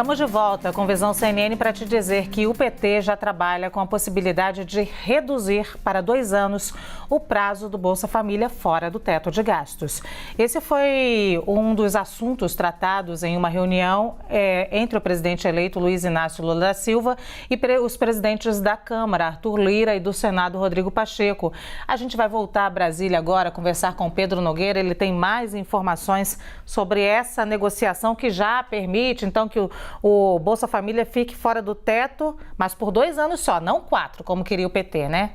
Estamos de volta com Visão CNN para te dizer que o PT já trabalha com a possibilidade de reduzir para 2 anos o prazo do Bolsa Família fora do teto de gastos. Esse foi um dos assuntos tratados em uma reunião entre o presidente eleito Luiz Inácio Lula da Silva e os presidentes da Câmara, Arthur Lira, e do Senado, Rodrigo Pacheco. A gente vai voltar a Brasília agora, conversar com Pedro Nogueira. Ele tem mais informações sobre essa negociação que já permite, então, que o Bolsa Família fique fora do teto, mas por 2 anos só, não 4, como queria o PT, né?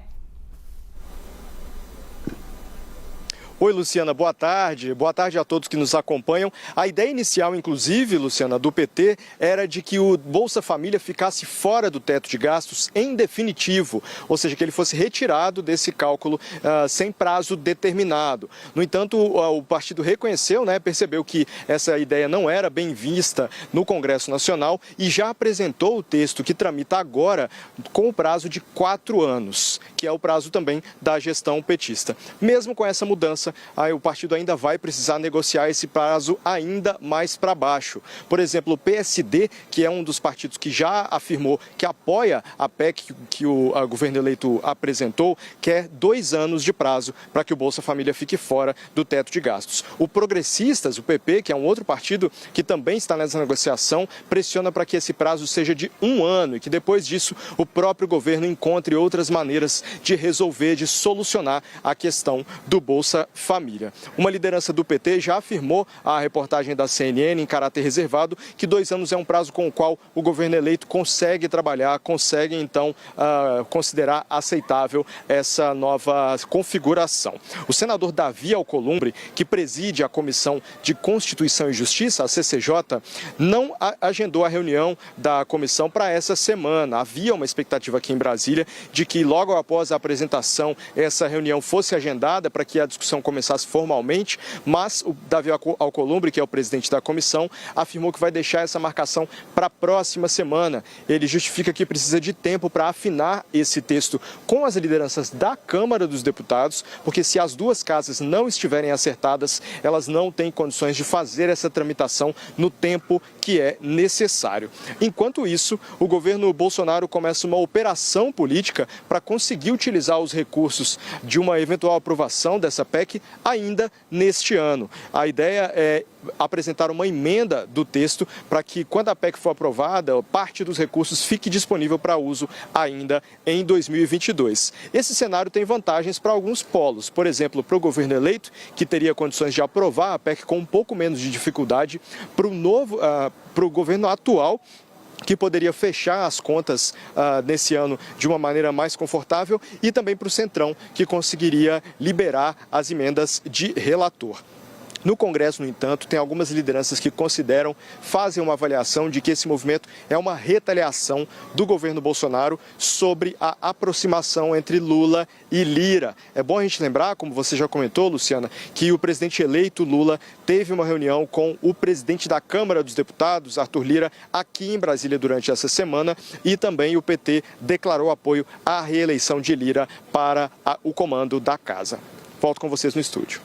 Oi, Luciana, boa tarde. Boa tarde a todos que nos acompanham. A ideia inicial, inclusive, Luciana, do PT, era de que o Bolsa Família ficasse fora do teto de gastos em definitivo, ou seja, que ele fosse retirado desse cálculo sem prazo determinado. No entanto, o partido reconheceu, percebeu que essa ideia não era bem vista no Congresso Nacional e já apresentou o texto que tramita agora com o prazo de 4 anos, que é o prazo também da gestão petista. Mesmo com essa mudança, o partido ainda vai precisar negociar esse prazo ainda mais para baixo. Por exemplo, o PSD, que é um dos partidos que já afirmou que apoia a PEC que o governo eleito apresentou, quer 2 anos de prazo para que o Bolsa Família fique fora do teto de gastos. O Progressistas, o PP, que é um outro partido que também está nessa negociação, pressiona para que esse prazo seja de 1 ano e que depois disso o próprio governo encontre outras maneiras de resolver, de solucionar a questão do Bolsa Família. Uma liderança do PT já afirmou à reportagem da CNN, em caráter reservado, que 2 anos é um prazo com o qual o governo eleito consegue trabalhar, consegue então considerar aceitável essa nova configuração. O senador Davi Alcolumbre, que preside a Comissão de Constituição e Justiça, a CCJ, não agendou a reunião da comissão para essa semana. Havia uma expectativa aqui em Brasília de que logo após a apresentação essa reunião fosse agendada para que a discussão começasse formalmente, mas o Davi Alcolumbre, que é o presidente da comissão, afirmou que vai deixar essa marcação para a próxima semana. Ele justifica que precisa de tempo para afinar esse texto com as lideranças da Câmara dos Deputados, porque se as duas casas não estiverem acertadas, elas não têm condições de fazer essa tramitação no tempo que é necessário. Enquanto isso, o governo Bolsonaro começa uma operação política para conseguir utilizar os recursos de uma eventual aprovação dessa PEC ainda neste ano. A ideia é apresentar uma emenda do texto para que, quando a PEC for aprovada, parte dos recursos fique disponível para uso ainda em 2022. Esse cenário tem vantagens para alguns polos. Por exemplo, para o governo eleito, que teria condições de aprovar a PEC com um pouco menos de dificuldade, para o governo atual, que poderia fechar as contas nesse ano de uma maneira mais confortável, e também para o Centrão, que conseguiria liberar as emendas de relator. No Congresso, no entanto, tem algumas lideranças que fazem uma avaliação de que esse movimento é uma retaliação do governo Bolsonaro sobre a aproximação entre Lula e Lira. É bom a gente lembrar, como você já comentou, Luciana, que o presidente eleito Lula teve uma reunião com o presidente da Câmara dos Deputados, Arthur Lira, aqui em Brasília durante essa semana, e também o PT declarou apoio à reeleição de Lira para o comando da casa. Volto com vocês no estúdio.